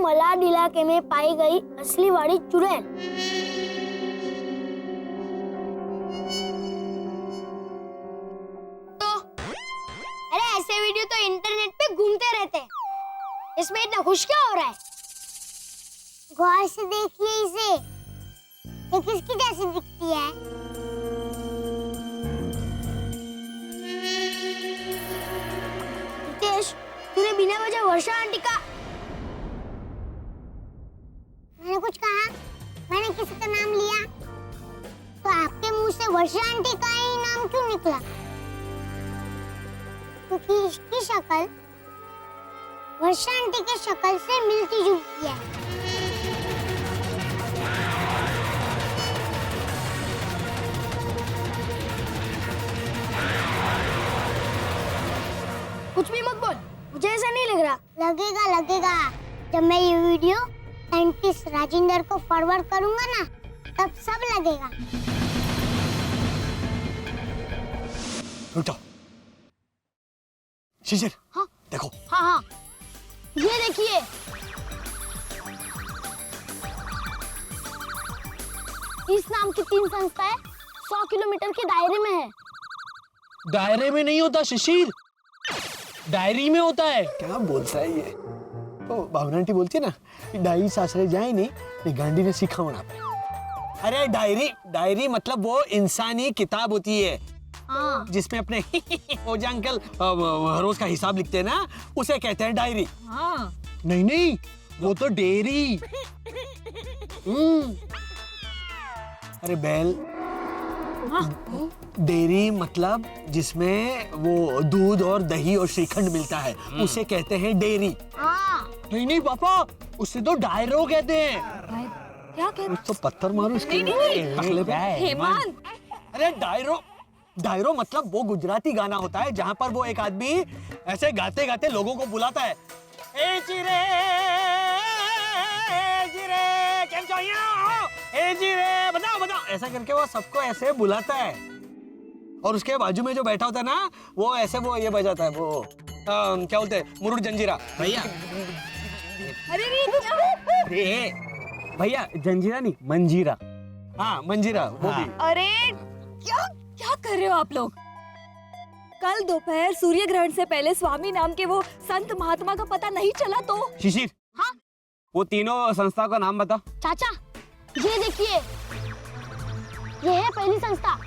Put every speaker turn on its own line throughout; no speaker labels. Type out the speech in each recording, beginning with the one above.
मलाड इलाके में पाई गई असली वाली चुड़ैल। तो अरे ऐसे वीडियो तो इंटरनेट पे घूमते रहते हैं, इसमें इतना खुश क्या हो रहा है?
गौर से देखिए इसे, ये किसकी जैसी दिखती है?
रितेश, तूने बिना वजह वर्षा आंटी का।
मैंने कुछ कहा? मैंने किसी का नाम लिया? तो आपके मुंह से वर्षा आंटी का ही नाम क्यों निकला? क्योंकि इसकी शक्ल वर्षा आंटी की शक्ल से मिलती जुलती है।
कुछ भी मत बोल, मुझे ऐसा नहीं लग रहा।
लगेगा। जब मैं ये वीडियो साइंटिस्ट राजेंद्र को फॉरवर्ड करूंगा ना, तब सब लगेगा।
रुको शिशिर।
हाँ
देखो।
हाँ, ये देखिए। इस नाम की 3 संस्थाएं 100 किलोमीटर के दायरे में है।
दायरे में नहीं होता शिशिर, डायरी में होता है।
क्या बोलता है ये? तो भावना आंटी बोलती है ना, डायरी सासरे जाए नहीं गांडी ने सीखा होना पे। अरे डायरी मतलब वो इंसानी किताब होती है।
हाँ।
जिसमें अपने वो जो अंकल रोज का हिसाब लिखते हैं ना, उसे कहते हैं डायरी।
हाँ।
नहीं, वो तो डेयरी।
अरे बैल, डेयरी मतलब जिसमें वो दूध और दही और श्रीखंड मिलता है, उसे कहते हैं डेयरी।
हाँ।
नहीं पापा, उससे तो डायरो कहते हैं।
क्या कहते?
तो पत्थर मारो इसके
पकले पे।
हेमंत।
अरे डायरो मतलब वो गुजराती गाना होता है जहाँ पर वो एक आदमी ऐसे गाते गाते लोगों को बुलाता है। ए चिरे केम छो यहाँ? ए चिरे बताओ, ऐसा करके वो सबको ऐसे बुलाता है। और उसके बाजू में जो बैठा होता है ना, वो ऐसे वो ये बजाता है, वो क्या बोलते हैं, मुरुड जंजीरा।
भैया
अरे
भैया जंजीरा नहीं, मंजीरा।
हाँ मंजीरा, वो भी।
अरे क्या कर रहे हो आप लोग? कल दोपहर सूर्य ग्रहण से पहले स्वामी नाम के वो संत महात्मा का पता नहीं चला तो?
शिशिर,
हाँ?
वो तीनों संस्था का नाम बता।
चाचा, ये देखिए, ये है पहली संस्था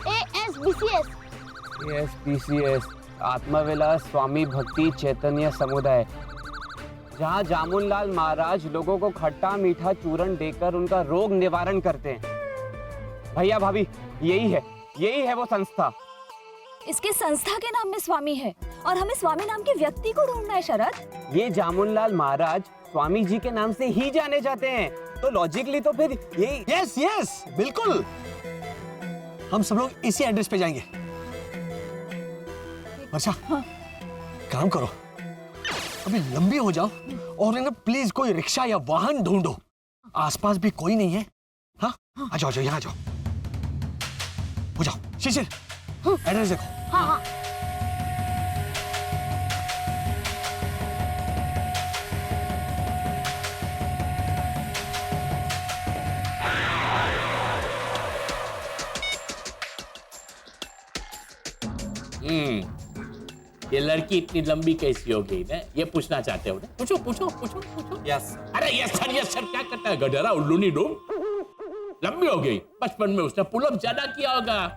ASBCS।
ASBCS, आत्मविलास स्वामी भक्ति चैतन्य समुदाय, जहाँ जामुनलाल महाराज लोगों को खट्टा मीठा चूरन देकर उनका रोग निवारण करते हैं। भैया भाभी, यही है वो संस्था।
इसके संस्था के नाम में स्वामी है और हमें स्वामी नाम के व्यक्ति को ढूंढना है शरद।
ये जामुनलाल महाराज स्वामी जी के नाम से ही जाने जाते हैं, तो लॉजिकली तो फिर यही।
यस बिल्कुल, हम सब लोग इसी एड्रेस पे जाएंगे। अच्छा काम करो, अभी लंबी हो जाओ और ना प्लीज कोई रिक्शा या वाहन ढूंढो। आसपास भी कोई नहीं है। हाँ आ जाओ, यहाँ जाओ, हो जाओ। शिशिर एड्रेस देखो।
हाँ।
ये लड़की इतनी लंबी कैसी हो गई ना, ये पूछना चाहते हो ना? पूछो।
यस।
अरे यस सर क्या करता है गधेरा उल्लू नी डूम? लंबी हो गई, बचपन में उसने पुलअप ज्यादा किया होगा,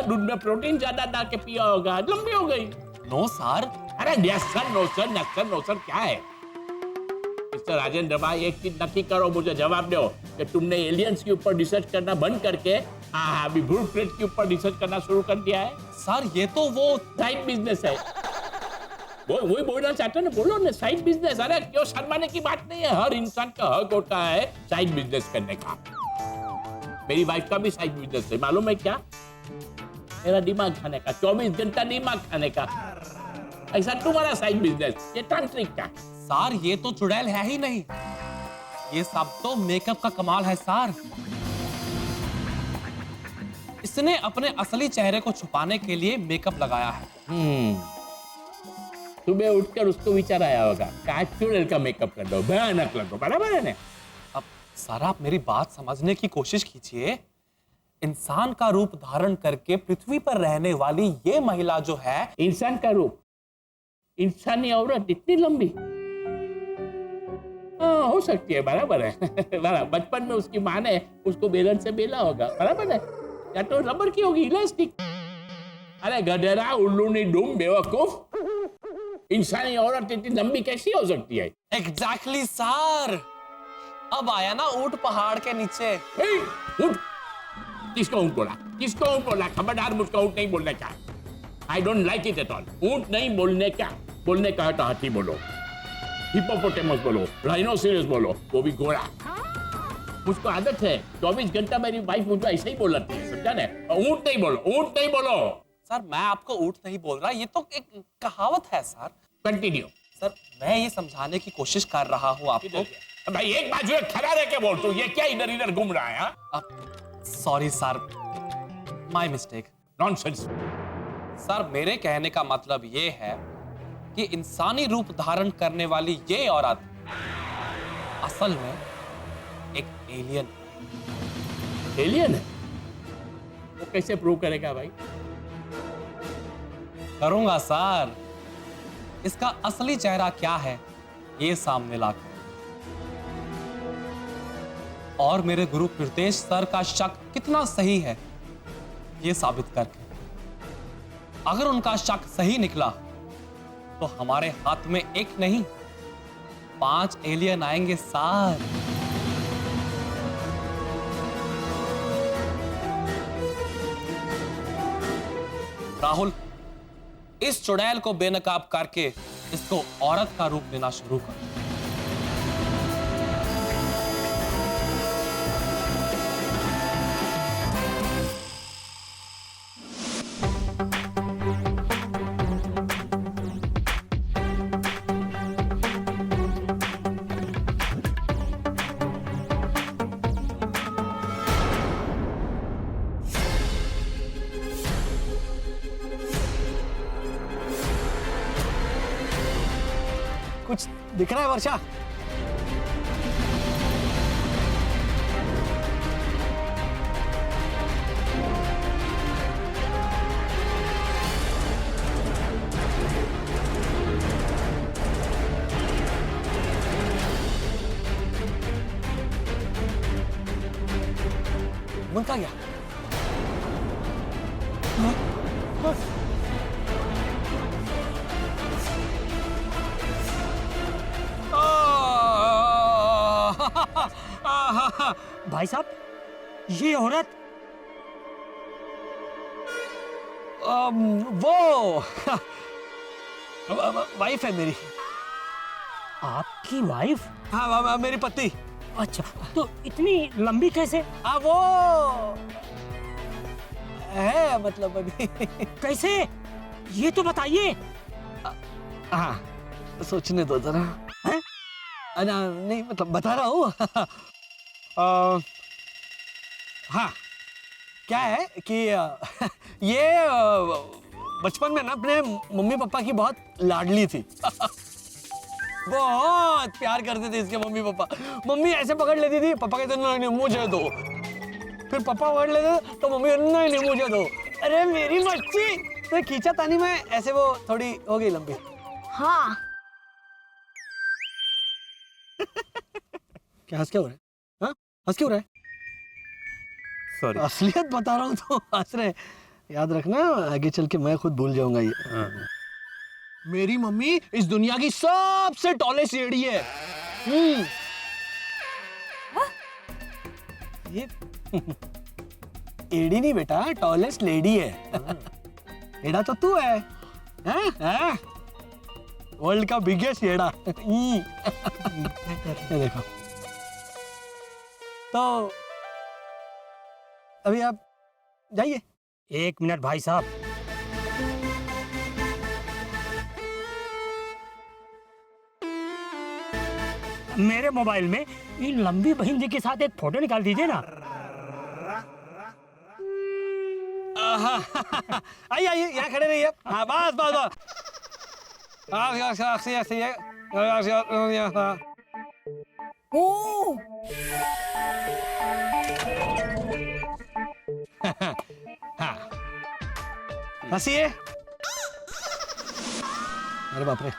दूध में प्रोटीन ज्यादा डाल के पिया होगा, लंबी हो गई।
No sir.
अरे यस सर नो सर क्या है? मिस्टर राजेंद्र भाई, एक चीज नक्की करो, मुझे जवाब दो कि तुमने एलियंस के ऊपर रिसर्च करना बंद करके अभी भूत प्रेत के ऊपर रिसर्च करना शुरू कर दिया है।
सर ये तो वो
साइड बिजनेस है। वही बोलना चाहते हो ना, बोलो ना, साइड बिजनेस। अरे क्यों शर्माने की बात नहीं है, हर इंसान का हक होता है साइड बिजनेस करने का। मेरी वाइफ का भी साइड बिजनेस है, मालूम है क्या? मेरा दिमाग खाने का, 24 घंटा दिमाग खाने का। ऐसा तुम्हारा साइड बिजनेस, ये तांत्रिक का।
सर ये तो चुड़ैल है ही नहीं, ये सब तो मेकअप का कमाल है सर। इसने अपने असली चेहरे को छुपाने के लिए मेकअप लगाया है।
सुबह उठकर उसको विचार आया होगा आज चुड़ैल का मेकअप कर दो, भयानक लगो, बराबर है ना?
अब सर आप मेरी बात समझने की कोशिश कीजिए। इंसान का रूप धारण करके पृथ्वी पर रहने वाली ये महिला जो है,
इंसान का रूप, इंसानी औरत इतनी लंबी, हाँ हो सकती है, बराबर है। बराबर, बचपन में उसकी माँ ने उसको बेलन से बेला होगा, बराबर है, या तो रबर की होगी, इलास्टिक। अरे गधेरा, उल्लू डूम, बेवकूफ, इंसानी औरत इतनी लंबी कैसी हो सकती है?
Exactly sir. अब आया ना ऊंट पहाड़ के नीचे।
ए, ऊँट? किसको ऊँट बोला? किसको ऊँट बोला? खबरदार, मुझको ऊँट नहीं बोलने का। I don't like it at all. ऊँट नहीं बोलने का, बोलने का है तो हाथी बोलो, हिप्पोपोटेमस बोलो, राइनोसेरस बोलो, वो भी घोड़ा। मुझको आदत है, 24 घंटा मेरी वाइफ मुझको ऐसे ही बोलती है, समझा ना? ऊँट नहीं बोलो, ऊँट नहीं बोलो।
सर मैं आपको ऊंट नहीं बोल रहा, ये तो एक कहावत है सर।
कंटिन्यू।
सर मैं ये समझाने की कोशिश कर रहा हूँ आपको।
भाई एक बाजू खड़ा रह के बोल, तू ये क्या इधर इधर घूम रहा है?
Sorry sir, my mistake.
Nonsense.
Sir मेरे कहने का मतलब ये है कि इंसानी रूप धारण करने वाली ये औरत असल में एक एलियन है।
एलियन है? वो कैसे प्रूव करेगा भाई?
करूंगा सर। इसका असली चेहरा क्या है ये सामने लाकर, और मेरे गुरु कृतेश सर का शक कितना सही है ये साबित करके। अगर उनका शक सही निकला तो हमारे हाथ में एक नहीं 5 एलियन आएंगे सर। राहुल, इस चुड़ैल को बेनकाब करके इसको औरत का रूप देना शुरू कर।
कुछ दिख रहा है वर्षा? मन का गया?
भाई साहब, ये औरत
वो वाइफ है मेरी।
आपकी वाइफ?
हाँ मेरी पत्नी।
अच्छा, तो इतनी लंबी कैसे?
हाँ वो है, मतलब अभी
कैसे ये तो बताइए।
हाँ सोचने दो जरा।
हैं?
नहीं मतलब बता रहा हूँ। हाँ क्या है कि ये बचपन में ना अपने मम्मी पापा की बहुत लाडली थी। बहुत प्यार करते थे इसके मम्मी पापा। मम्मी ऐसे पकड़ लेती थी, पापा कहते नहीं मुझे दो, फिर पापा पकड़ लेते तो मम्मी नहीं मुझे दो। अरे मेरी बच्ची, तो खींचा तानी में ऐसे वो थोड़ी हो गई लंबी।
हाँ
क्या हंस क्या हो रहा है? हाँ हंस क्यों रहा है?
सॉरी।
असलियत बता रहा हूँ तो हंस रहे। याद रखना आगे चल के मैं खुद भूल जाऊंगा ये। मेरी मम्मी इस दुनिया की सबसे टॉलेस्ट लेडी है। ये एडी नहीं बेटा, टॉलेस्ट लेडी है। एड़ा तो तू है, हैं? वर्ल्ड का बिगेस्ट एड़ा। ये देखो तो अभी आप जाइए।
1 मिनट भाई साहब, मेरे मोबाइल में इन लंबी बहन जी के साथ एक फोटो निकाल दीजिए ना।
आइए आइए यहाँ खड़े रहिए। हाँ बस बस बस।
ओ
हाँ हंसिए। अरे बाप रे,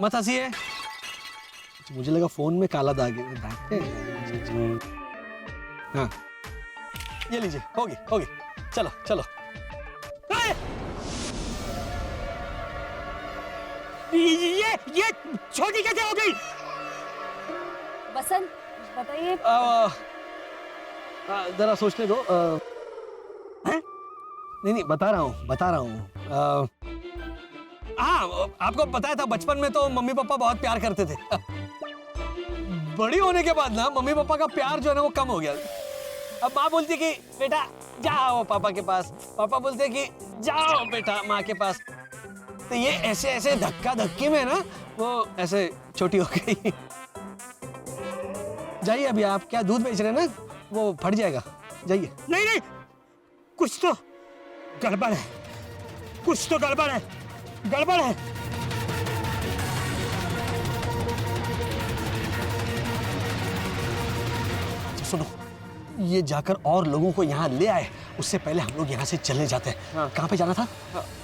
मत हंसिए। मुझे लगा फोन में काला दाग है। हाँ ये लीजिए, होगी होगी, चलो चलो।
ये छोटी कैसे हो गई?
वसंत बताइए।
जरा सोचने दो। नहीं बता रहा हूँ। हाँ आपको बताया था बचपन में तो मम्मी पापा बहुत प्यार करते थे। बड़ी होने के बाद ना मम्मी पापा का प्यार जो है ना वो कम हो गया। अब माँ बोलती है कि बेटा जाओ पापा के पास, पापा बोलते हैं कि जाओ बेटा माँ के पास। तो ये ऐसे ऐसे धक्का धक्की में ना वो ऐसे छोटी हो गई। जाइए, अभी आप क्या दूध बेच रहे हैं ना, वो फट जाएगा, जाइए।
नहीं कुछ तो गड़बड़ है, कुछ तो गड़बड़ है।
सुनो, ये जाकर और लोगों को यहाँ ले आए, उससे पहले हम लोग यहाँ से चले जाते हैं।
हाँ।
कहाँ पे जाना था?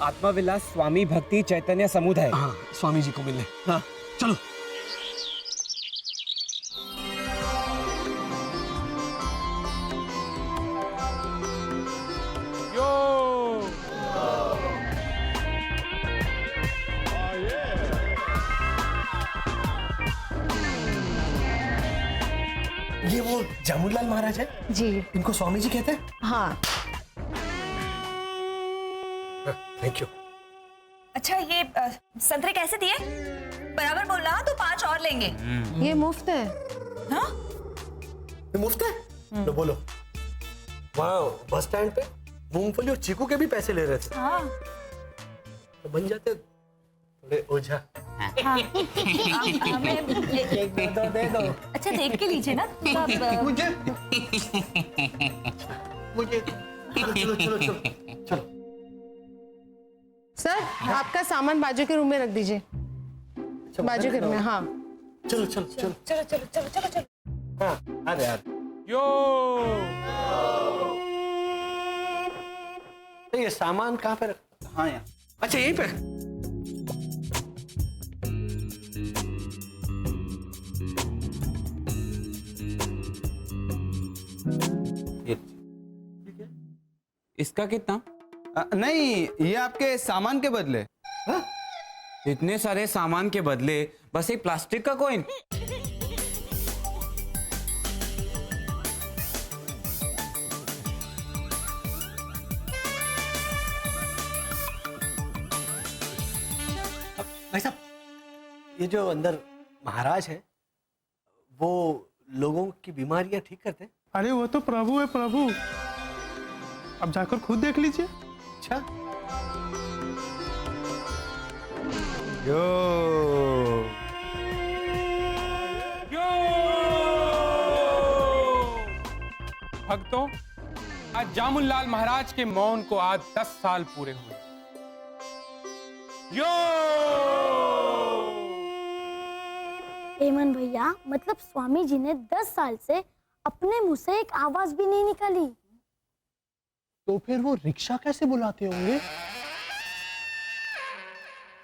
आत्मा विलास स्वामी भक्ति चैतन्य समुदाय।
हाँ स्वामी जी को मिलने। हाँ चलो। ये वो जामुनलाल महाराज है
जी
इनको स्वामी जी कहते हैं।
हाँ।
Thank you.
अच्छा ये संतरे कैसे दिए? बराबर बोल रहा तो 5 और लेंगे।
ये मुफ्त है।
हाँ?
ये मुफ्त है? लो बोलो। वाह, बस स्टैंड पे मूंगफली और चीकू के भी पैसे ले रहे थे।
हाँ।
तो बन जाते थोड़े ओझा।
हमें
दे दो।
अच्छा देख के लीजिए ना।
मुझे चलो चलो चलो चलो।
सर आपका सामान बाजू के रूम में रख दीजिए। बाजू के रूम में। हाँ
चलो चलो चलो
चलो चलो चलो चलो चलो।
हाँ आ रहे। ये सामान कहाँ पे रखा? हाँ यहाँ। अच्छा यहीं पे।
इसका कितना?
नहीं, ये आपके सामान के बदले।
हा? इतने सारे सामान के बदले बस एक प्लास्टिक का कॉइन?
भाई साहब, ये जो अंदर महाराज है वो लोगों की बीमारियां ठीक करते हैं।
अरे वो तो प्रभु है प्रभु, अब जाकर खुद देख लीजिए।
अच्छा
यो
भक्तों, आज जामुनलाल महाराज के मौन को आज 10 साल पूरे हुए। यो
हेमन भैया, मतलब स्वामी जी ने 10 साल से अपने मुंह से एक आवाज भी नहीं निकाली।
तो फिर वो रिक्शा कैसे बुलाते होंगे?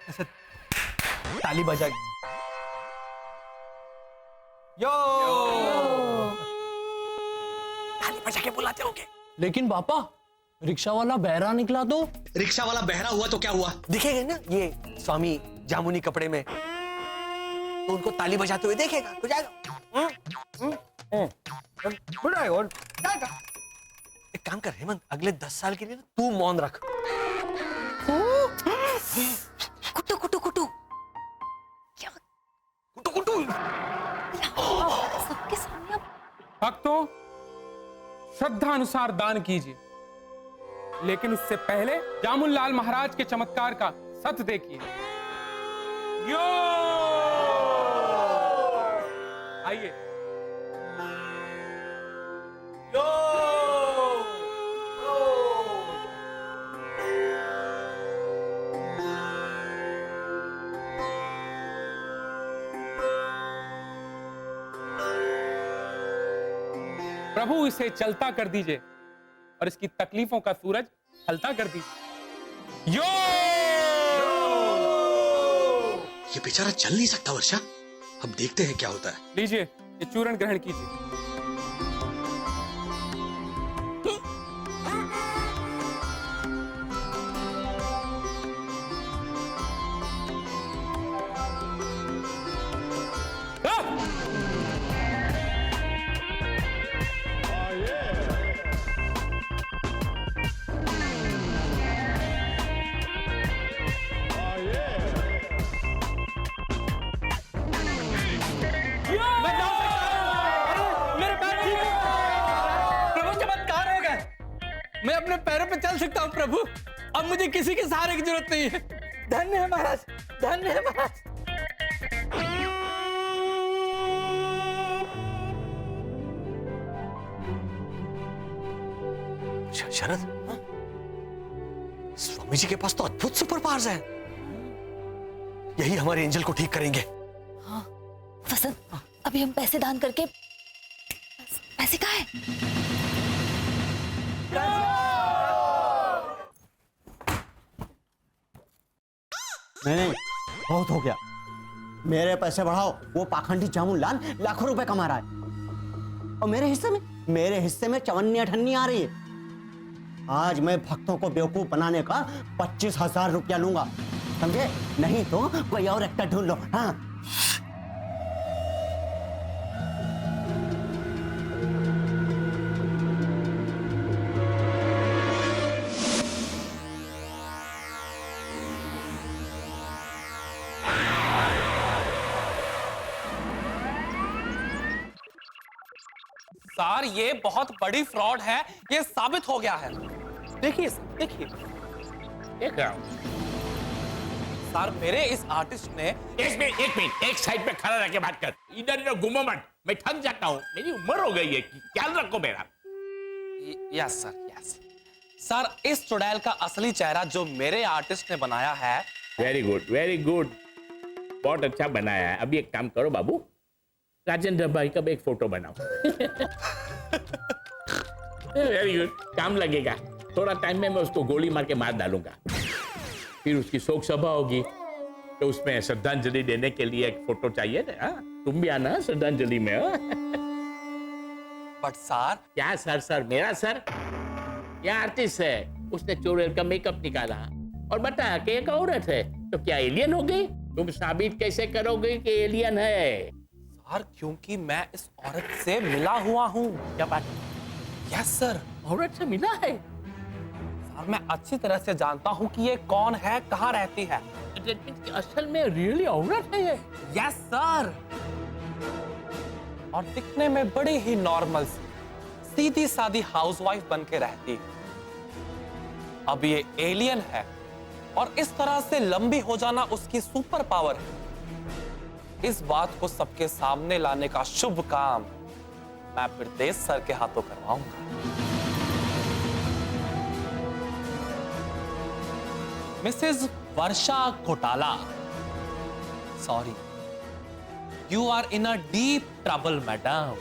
ऐसे ताली बजा। यो ताली बजा के बुलाते होंगे।
लेकिन पापा, रिक्शा वाला बहरा निकला तो?
रिक्शा वाला बहरा हुआ तो क्या हुआ? दिखेगा ना ये स्वामी जामुनी कपड़े में, तो उनको ताली बजाते हुए देखेगा तो जाएगा। जाएगा। एक काम कर हेमंत, अगले 10 साल के लिए ना तू मौन रख।
कुटू कुटू कुटू। क्या?
कुटू कुटू।
सबके सामने अब
भक्तों, श्रद्धा अनुसार दान कीजिए, लेकिन उससे पहले जामुनलाल महाराज के चमत्कार का सत्य देखिए। यो आइए। यो प्रभु इसे चलता कर दीजिए और इसकी तकलीफों का सूरज हल्का कर दीजिए। यो!
ये बेचारा चल नहीं सकता वर्षा। अब देखते हैं क्या होता है।
लीजिए, ये चूर्ण ग्रहण कीजिए।
मैं अपने पैरों पे चल सकता हूँ प्रभु। अब मुझे किसी के सहारे की जरूरत नहीं है। धन्य है महाराज, धन्य है महाराज।
शरद, स्वामी जी के पास तो अद्भुत सुपर पावर्स हैं। यही हमारे एंजल को ठीक करेंगे।
हाँ, वसंत, अभी हम पैसे दान करके पैसे कहाँ है?
नहीं, बहुत हो गया। मेरे पैसे बढ़ाओ। वो पाखंडी जामुनलाल लाखों रुपए कमा रहा है और मेरे हिस्से में चवन्नी अठन्नी आ रही है। आज मैं भक्तों को बेवकूफ बनाने का 25,000 रुपया लूंगा, समझे? नहीं तो कोई और एक्टर ढूंढ लो। हाँ,
सर ये बहुत बड़ी फ्रॉड है, ये साबित हो गया है। देखिए सर, देखिए।
देख रहा हूं।
सर मेरे इस आर्टिस्ट ने
एक मिनट एक साइड पे खड़ा रह के बात कर। इधर इधर घूमो मत, मैं थक जाता हूँ। मेरी उम्र हो गई है, ख्याल रखो मेरा।
Yes sir, yes sir. इस चुड़ैल का असली चेहरा जो मेरे आर्टिस्ट ने बनाया है।
वेरी गुड, वेरी गुड, बहुत अच्छा बनाया है। अभी एक काम करो बाबू, राजेंद्र भाई का भी एक फोटो बनाओ। वेरी गुड, काम लगेगा। थोड़ा टाइम में मैं उसको गोली मार के मार डालूंगा। फिर उसकी शोक सभा होगी तो उसमें श्रद्धांजलि देने के लिए एक फोटो चाहिए ना। तुम भी आना श्रद्धांजलि में।
But sir.
क्या सर? सर मेरा सर? यह आर्टिस्ट है, उसने चोरेल का मेकअप निकाला और बताया कि एक औरत है, तो क्या एलियन हो गई? तुम साबित कैसे करोगे कि एलियन है?
सर क्योंकि मैं इस औरत से मिला हुआ हूँ।
क्या बात?
यस सर,
औरत से मिला है?
सर मैं अच्छी तरह से जानता हूँ कि ये कौन है, कहाँ रहती है।
असल में रियली औरत है ये?
यस सर, और दिखने में बड़ी ही नॉर्मल सी सीधी सादी हाउसवाइफ बन के रहती है। अब ये एलियन है और इस तरह से लंबी हो जाना उसकी सुपर पावर है। इस बात को सबके सामने लाने का शुभ काम मैं प्रतेश सर के हाथों करवाऊंगा। Mrs Varsha Ghotala, sorry, you are in a deep trouble madam.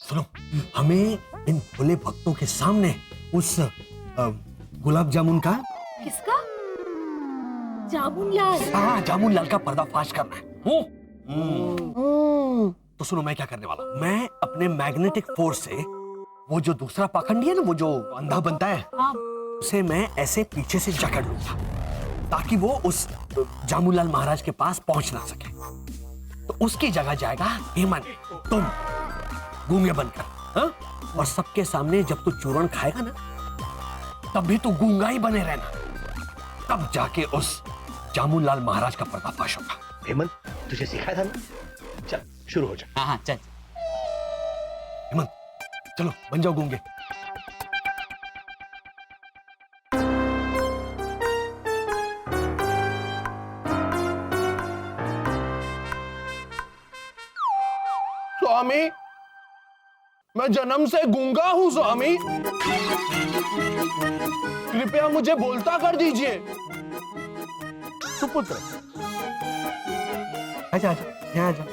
सुनो, हमें इन भोले भक्तों के सामने उस गुलाब जामुन का
किसका? जामुनलाल।
हाँ, जामुनलाल का पर्दाफाश करना है। तो सुनो, मैं क्या करने वाला हूँ। मैं अपने मैग्नेटिक फोर्स से वो जो दूसरा पाखंडी है ना, वो जो अंधा बनता है, उसे मैं ऐसे पीछे से जकड़ लूंगा ताकि वो उस जामुनलाल महाराज के पास पहुंच ना सके। तो उसकी जगह जाएगा हेमंत, तुम गूंगे बनकर। हाँ? और सबके सामने जब तू चूरण खाएगा ना, तब भी तू गूंगा ही बने रहना। तब जाके उस जामुनलाल महाराज का पर्दाफाश होगा। हेमंत, तुझे सिखाया था ना? चल शुरू हो जा।
हाँ हाँ चल।
हेमंत चलो, बन जाओ गूंगे।
स्वामी, मैं
मैं जन्म से गूंगा हूं स्वामी, कृपया मुझे बोलता कर दीजिए। सुपुत्र, आजा आजा, यहाँ आजा।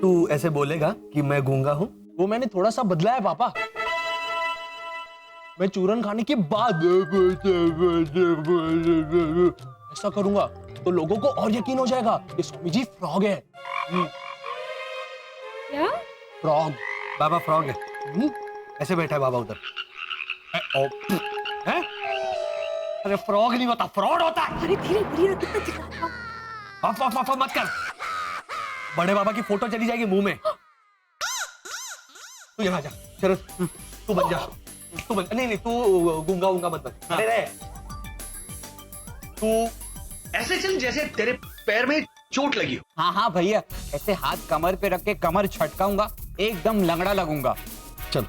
तू ऐसे बोलेगा कि मैं गूंगा हूं? वो मैंने थोड़ा सा बदला है पापा। मैं चूरन खाने के बाद ऐसा करूंगा तो लोगों को और यकीन हो जाएगा कि स्वामी जी फ्रॉग है।
क्या?
फ्रॉग, बाबा फ्रॉग है। ऐसे बैठा है बाबा उधर। है? अरे फ्रॉग नहीं होता, फ्रॉड होता है।
अरे धीरे धीरे कितना चिल्ला रहा हूं।
अफ मत कर। बड़े बाबा की फोटो चली जाएगी मुंह में। तू यहाँ जा शरद, तू बन जा। तू बन, नहीं तू गूंगा मत बन। अरे रे, तू ऐसे चल जैसे तेरे पैर में चोट लगी हो।
हाँ भैया, ऐसे हाथ कमर पे रख के कमर छटकाऊंगा, एकदम लंगड़ा लगूंगा।
चल।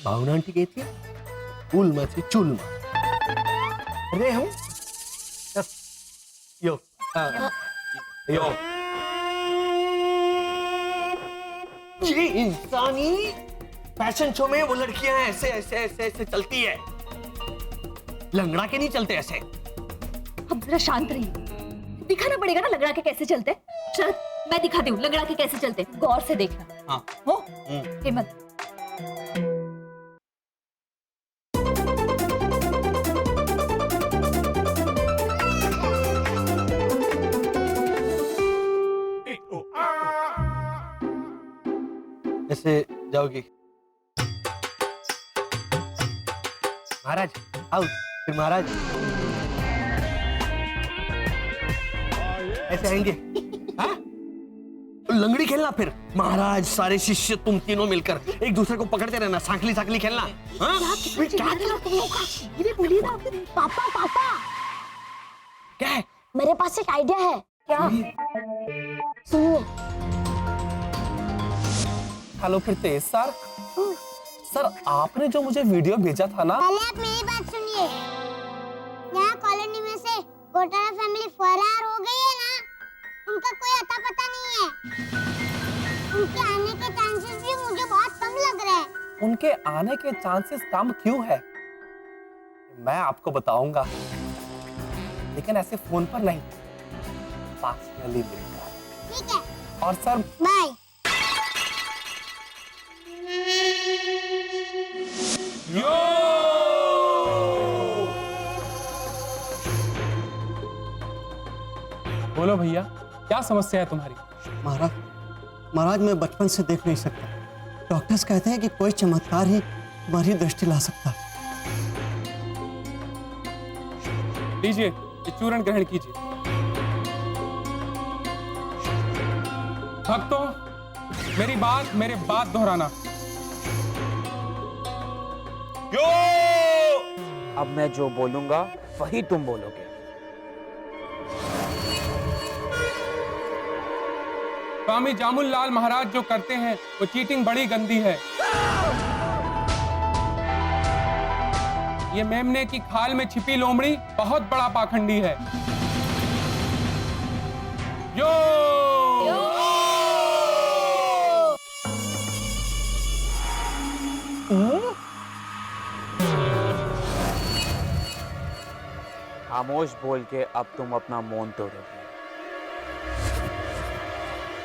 भावना आंटी कहती है उल्मा से चुल्मा। अरे हम यो यो ये इंसानी फैशन शो में वो लड़कियां ऐसे ऐसे ऐसे ऐसे चलती है, लंगड़ा के नहीं चलते ऐसे।
अब जरा शांत रहिए, दिखाना पड़ेगा ना लंगड़ा के कैसे चलते। चल मैं दिखाती हूँ लंगड़ा के कैसे चलते, गौर से देखना।
हाँ।
हो हिम्मत।
ऐसे जाओगी महाराज, आओ फिर महाराज ऐसे आएंगे। हाँ? लंगड़ी खेलना फिर महाराज, सारे शिष्य तुम तीनों मिलकर एक दूसरे को पकड़ते रहना, सांकली सांकली खेलना। हाँ?
क्या बोलिए ना पापा।
क्या है?
मेरे पास एक आइडिया है। क्या? सुनिए।
Hello Pritesh sir. सर आपने जो मुझे वीडियो भेजा था ना।
पहले आप मेरी बात सुनिए। यहाँ कॉलोनी में से घोटाला फैमिली फरार हो गई है ना, उनका कोई अता पता नहीं है। उनके आने के चांसेस भी मुझे बहुत कम लग रहे हैं।
उनके आने के चांसेस कम क्यों है मैं आपको बताऊंगा, लेकिन ऐसे फोन पर नहीं, पर्सनली मिलकर।
ठीक है।
और सर
बाय।
बोलो भैया, क्या समस्या है तुम्हारी?
महाराज मैं बचपन से देख नहीं सकता। डॉक्टर्स कहते हैं कि कोई चमत्कार ही तुम्हारी दृष्टि ला सकता है।
लीजिए ये चूर्ण ग्रहण कीजिए। भक्तों मेरी बात दोहराना।
अब मैं जो बोलूंगा वही तुम बोलोगे।
स्वामी जामुन लाल महाराज जो करते हैं वो चीटिंग बड़ी गंदी है। ये मेमने की खाल में छिपी लोमड़ी बहुत बड़ा पाखंडी है। यो
खामोश बोल के अब तुम अपना मौन तोड़ोगे।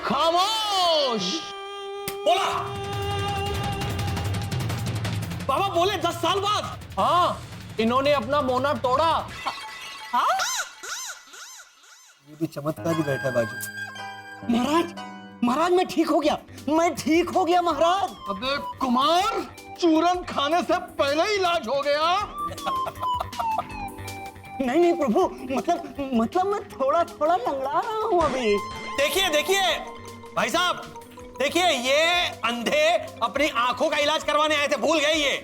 खामोश। बोला बाबा, बोले 10 साल बाद। हाँ, इन्होंने अपना मौना तोड़ा।
हाँ?
ये भी चमत्कार ही बैठा बाजू। महाराज मैं ठीक हो गया, महाराज। अबे कुमार, चूरन खाने से पहले ही इलाज हो गया।
नहीं प्रभु, मतलब मैं थोड़ा लंगड़ा रहा हूँ अभी।
देखिए भाई साहब, देखिए ये अंधे अपनी आंखों का इलाज करवाने आए थे, भूल गए ये।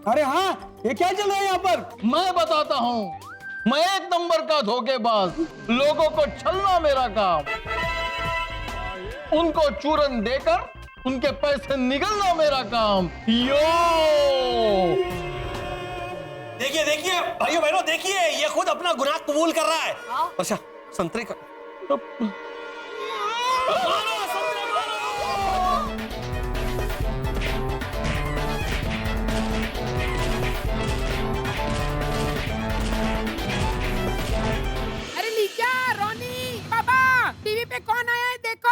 अरे हाँ, ये क्या चल रहा है यहाँ पर?
मैं बताता हूँ, मैं एक नंबर का धोखेबाज, लोगों को छलना मेरा काम। उनको चूरन देकर उनके पैसे निकलना मेरा काम। यो
देखिए देखिए भाइयों बहनों, देखिए ये खुद अपना गुनाह कबूल कर रहा है। अच्छा संतरे का
अरे लीजा, रोनी, पापा, टीवी पे कौन आया है देखो।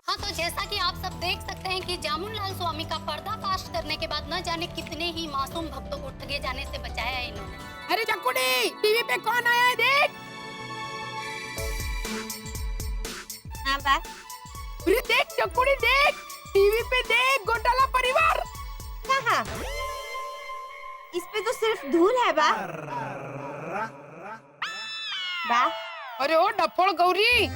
हाँ, तो जैसा कि आप सब देख सकते हैं कि जामुनलाल स्वामी का पर्दाफाश करने के बाद न जाने कितने ही मासूम भक्तों को ठगे जाने से बचाया है इन्होंने।
अरे चकुड़ी, टीवी पे कौन आया है देख।
हाँ बा।
अरे देख चकुड़ी देख, टीवी पे देख, घोटाला परिवार।
कहाँ? इस पे तो सिर्फ धूल है बा। बा।
अरे ओ डफोड़ गौरी,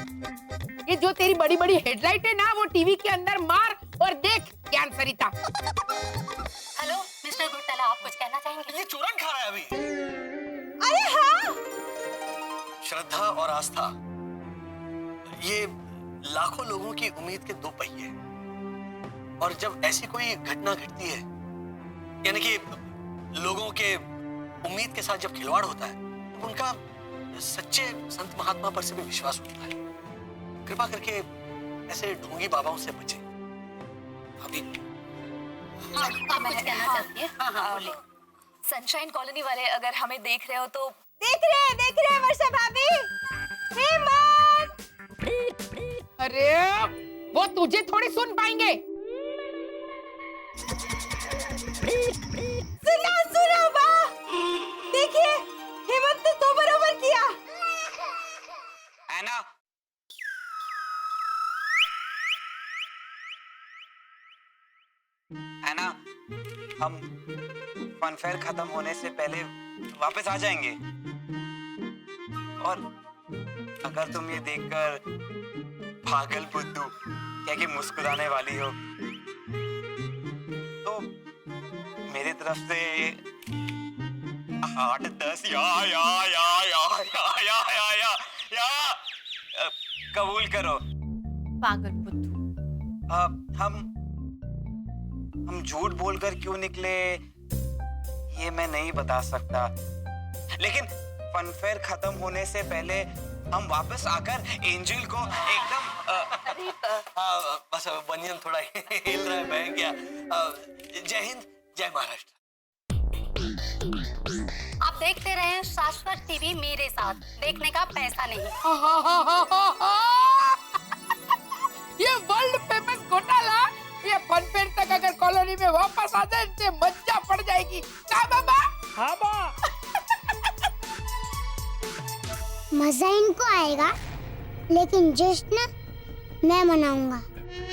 ये जो तेरी बड़ी बड़ी हेडलाइट है ना, वो टीवी के अंदर मार और देख ज्ञान सरिता।
हेलो मिस्टर घोटाला, आप कुछ कहना चाहेंगे?
ये चूरन खा रहा है अभी।
अरे हाँ।
श्रद्धा और आस्था, ये लाखों लोगों की उम्मीद के दो पहिए हैं। और जब ऐसी कोई घटना घटती है, यानी कि लोगों के उम्मीद के साथ जब खिलवाड़ होता है, तो उनका सच्चे संत महात्मा पर से भी विश्वास उठता है। कृपा करके ऐसे ढोंगी बाबाओं से बचें। अभी
आप कुछ कहना चाहती हैं? हाँ, बोलिए।
सनशाइन कॉलोनी वाले अगर हमें देख रहे हो तो
देख रहे वर्षा भाभी।
अरे वो तुझे थोड़ी सुन पाएंगे।
सुनो बा। देखिए हेमंत ने तो बराबर किया।
ऐना, ऐना, हम फनफेयर खत्म होने से पहले वापस आ जाएंगे। और अगर तुम ये देखकर पागल बुद्धू क्या कि मुस्कुराने वाली हो, तो मेरी तरफ से 8 10 या कबूल करो।
पागल बुद्धू।
हम झूठ बोलकर क्यों निकले ये मैं नहीं बता सकता, लेकिन फनफेयर खत्म होने से पहले हम वापस आकर एंजल को एकदम
बस बनियन थोड़ा हिल रहा है, बह गया। जय हिंद, जय महाराष्ट्र।
आप देखते रहे शाश्वत टीवी मेरे साथ, देखने का पैसा नहीं।
ये वर्ल्ड फेमस घोटाला, ये फनफेयर तक अगर कॉलोनी में वापस आ जाए तो मजा पड़ जाएगी। क्या बाबा? हाँ बा।
मजा इनको आएगा, लेकिन जश्न मैं मनाऊंगा।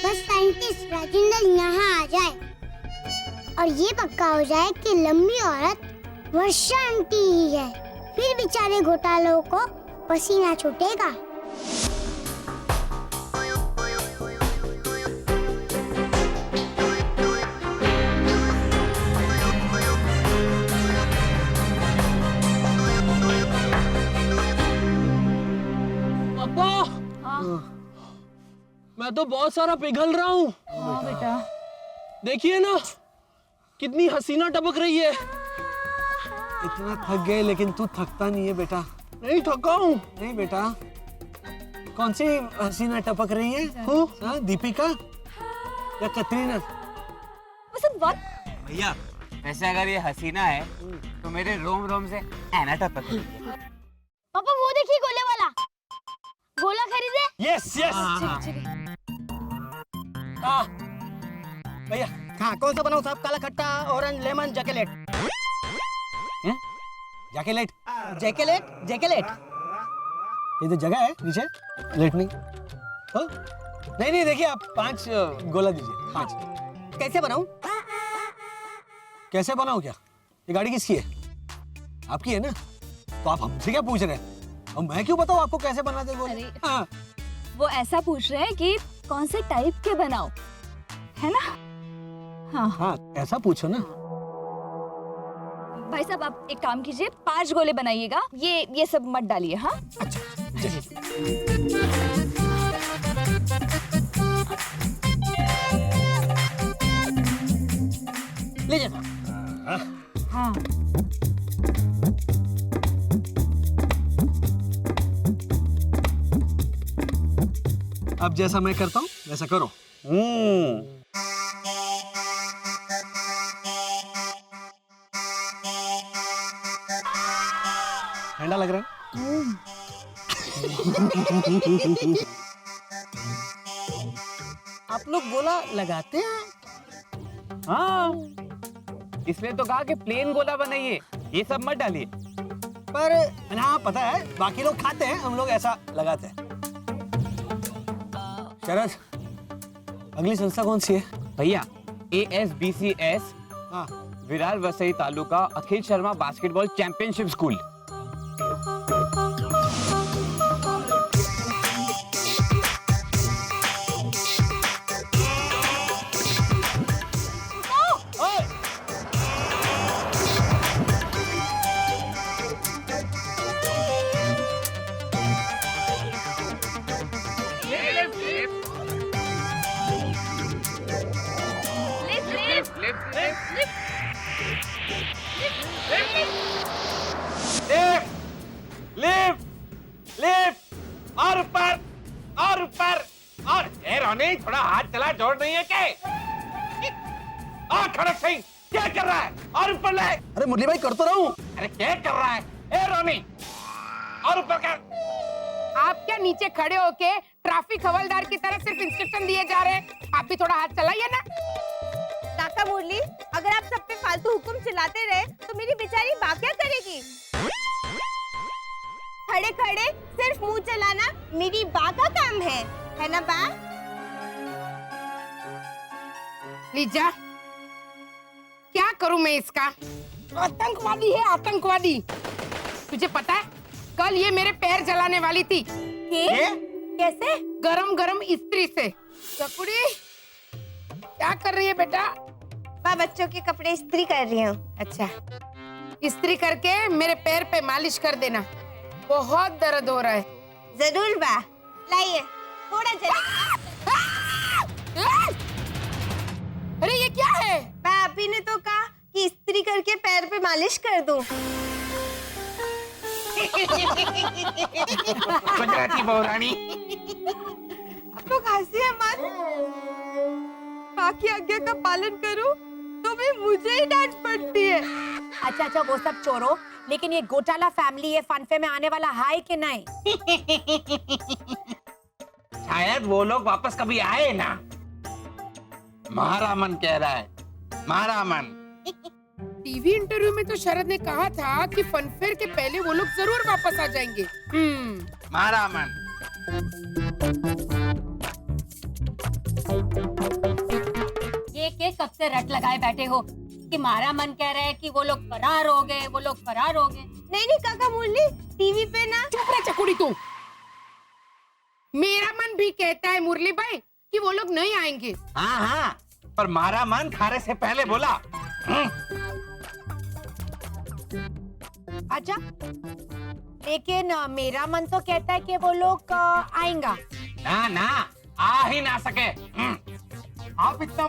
बस साइंटिस्ट राजेंद्र यहाँ आ जाए और ये पक्का हो जाए कि लंबी औरत वर्षा आंटी ही है, फिर बेचारे घोटालों को पसीना छूटेगा।
मैं तो बहुत सारा पिघल रहा हूँ।
हाँ बेटा।
देखिए ना कितनी हसीना टपक रही है।
इतना थक गए, लेकिन तू थकता नहीं है बेटा।
नहीं थका हूँ।
नहीं बेटा। कौन सी हसीना टपक रही है? हाँ, दीपिका या कतरीना?
भैया, वैसे अगर ये हसीना है तो मेरे रोम रोम से ऐना टपक रही है।
पापा वो देखिए गोले वाला। गोला खरीदे?
यस भैया।
हाँ, कौन सा बनाऊं साहब? काला खट्टा, ऑरेंज, लेमन, जैकेलेट।
जैकेलेट?
जैकेलेट।
ये तो जगह है नीचे, लेट नहीं। तो नहीं देखिए, आप 5 गोला दीजिए। 5
कैसे बनाऊं?
कैसे बनाऊं क्या? ये गाड़ी किसकी है? आपकी है ना? तो आप हमसे क्या पूछ रहे हैं? और मैं क्यों बताऊं आपको कैसे बनाते गोले? हाँ।
वो ऐसा पूछ रहे हैं कि कौन से टाइप के बनाओ, है ना?
हाँ, ऐसा पूछो ना।
भाई साहब आप एक काम कीजिए, 5 गोले बनाइएगा, ये सब मत डालिए। हाँ
अच्छा। ले जा।
हाँ
अब जैसा मैं करता हूँ वैसा करो। ठंडा लग रहा है?
आप लोग गोला लगाते हैं? हाँ, इसलिए तो कहा कि प्लेन गोला बनाइए, ये सब मत डालिए।
पर हाँ पता है, बाकी लोग खाते हैं, हम लोग ऐसा लगाते हैं। शरद, अगली संस्था कौन सी है?
भैया ASBCS विरार वसई तालुका अखिल शर्मा बास्केटबॉल चैंपियनशिप स्कूल।
और ऊपर और ऊपर और रोनी, थोड़ा हाथ चला, जोर नहीं है क्या? खड़क सिंह क्या कर रहा है? और ऊपर ले।
अरे मुरली भाई कर तो रहा हूँ।
अरे क्या कर रहा है? ए रोनी और ऊपर कर।
आप क्या नीचे खड़े होके ट्रैफिक हवलदार की तरफ सिर्फ इंस्ट्रक्शन दिए जा रहे हैं? आप भी थोड़ा हाथ चलाइए ना।
काका मुरली, अगर आप सब पे फालतू हुक्म चलाते रहे तो मेरी बेचारी माँ क्या करेगी? खड़े खड़े सिर्फ मुंह चलाना मेरी बा का काम है ना बा?
लीजा, क्या करूं मैं इसका? आतंकवादी है, आतंकवादी। तुझे पता है कल ये मेरे पैर जलाने वाली थी।
कैसे?
गरम गरम इस्त्री से। ककुड़ी, क्या कर रही है बेटा?
बा बच्चों के कपड़े इस्त्री कर रही हूँ।
अच्छा, इस्त्री करके मेरे पैर पे मालिश कर देना, बहुत दर्द हो रहा है।
जरूर बा, लाइए थोड़ा
अरे ये क्या है?
बा अभी ने तो कहा कि इस्त्री करके पैर पे मालिश कर दूं।
गुजराती बहुरानी।
आप लोग हंसिए मत। बाकी आज्ञा का पालन करूं तो भी मुझे ही डांट पड़ती है।
अच्छा अच्छा, वो सब छोड़ो, लेकिन ये घोटाला फैमिली ये फनफे में आने वाला है कि नहीं?
शायद वो लोग वापस कभी आए ना। हमारा मन कह रहा है, हमारा मन।
टीवी इंटरव्यू में तो शरद ने कहा था कि फनफेयर के पहले वो लोग जरूर वापस आ जाएंगे।
हमारा मन।
ये कब से रट लगाए बैठे हो कि हमारा मन कह रहा है कि वो लोग फरार हो गए, वो लोग फरार हो गए?
नहीं नहीं काका मुरली, टीवी पे ना।
चुप रह चकुड़ी तू। मेरा मन भी कहता है मुरली भाई कि वो लोग नहीं आएंगे।
हाँ हाँ, पर हमारा मन खाने से पहले बोला।
अच्छा, लेकिन मेरा मन तो कहता है कि वो लोग आएंगा।
ना ना, आ ही ना सके।
आप इतना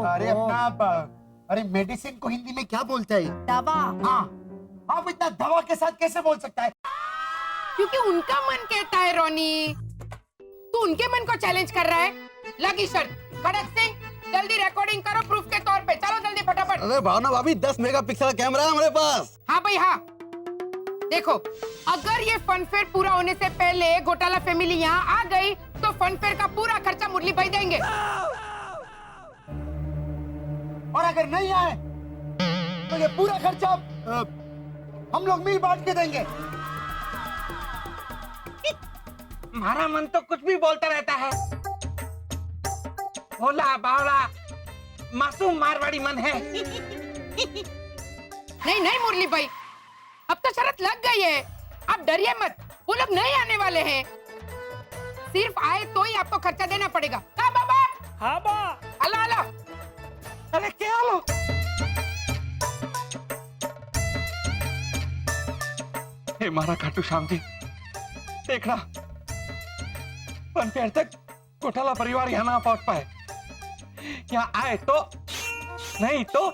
अरे अपना अरे मेडिसिन को हिंदी में क्या बोलते हैं?
दवा।
हाँ, आप इतना दवा के साथ कैसे बोल सकता है?
क्योंकि उनका मन कहता है रोनी। तू उनके मन को चैलेंज कर रहा है। लगी शर्त। खड़क सिंह, जल्दी रिकॉर्डिंग करो प्रूफ के तौर पे। चलो जल्दी फटाफट।
अरे भावना भाभी, 10 मेगापिक्सल कैमरा है हमारे पास।
हाँ भाई हाँ। देखो, अगर ये फनफेयर पूरा होने से पहले घोटाला फैमिली यहाँ आ गई तो फनफेयर का पूरा खर्चा मुरली भाई देंगे।
और अगर नहीं आए तो ये पूरा खर्चा हम लोग मिल बांट के देंगे।
हमारा मन तो कुछ भी बोलता रहता है। भोला बावला मासूम मारवाड़ी मन है।
नहीं नहीं मुरली भाई, अब तो शरत लग गई है। आप डरिए मत, वो लोग नहीं आने वाले हैं। सिर्फ आए तो ही आपको खर्चा देना पड़ेगा। हाँ बाबा।
हाँ बा।
Hello hello.
अरे क्या लो? हे मारा खाटू श्याम जी, देखना फनफेयर तक घोटाला परिवार यहाँ ना पहुंच पाए।
यहाँ आए तो नहीं तो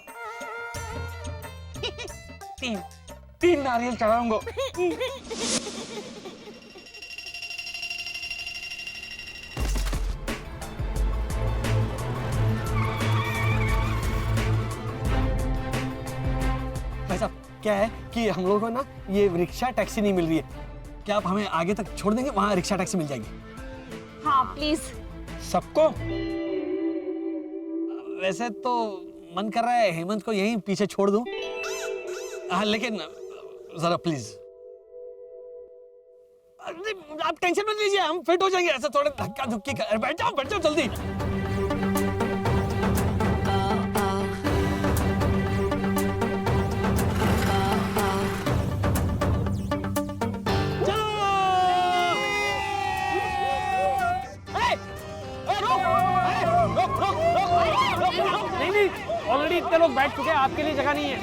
तीन नारियल चढ़ाऊंगा।
भाई साहब क्या है कि हम लोगों को ना ये रिक्शा टैक्सी नहीं मिल रही है, क्या आप हमें आगे तक छोड़ देंगे? वहाँ रिक्शा टैक्सी मिल जाएगी।
हाँ प्लीज।
सबको? वैसे तो मन कर रहा है हेमंत को यहीं पीछे छोड़ दूं, लेकिन जरा प्लीज आप टेंशन मत लीजिए, हम फिट हो जाएंगे। ऐसा थोड़ा धक्का धुक्की कर, बैठ जाओ जल्दी।
नहीं, ऑलरेडी इतने लोग बैठ चुके हैं, आपके लिए जगह नहीं है।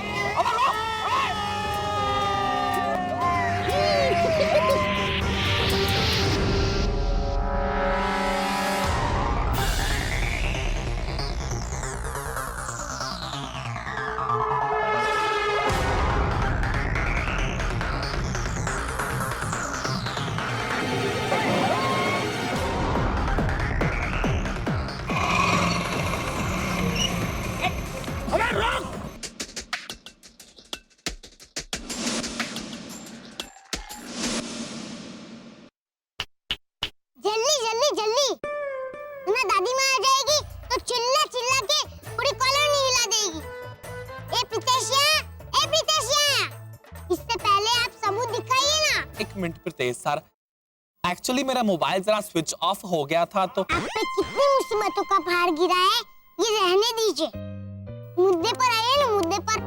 जल्दी ना दादी माँ आ जाएगी तो चिल्ला चिल्ला के पूरी कॉलोनी हिला देगी। ए प्रीतेशिया, इससे पहले आप सबूत दिखाइए ना।
एक मिनट प्रीतेश सर, एक्चुअली मेरा मोबाइल जरा स्विच ऑफ हो गया था तो।
आप पे कितनी मुसीबतों का भार गिरा है, ये रहने दीजिए। मुद्दे पर आइए ना, मुद्दे पर।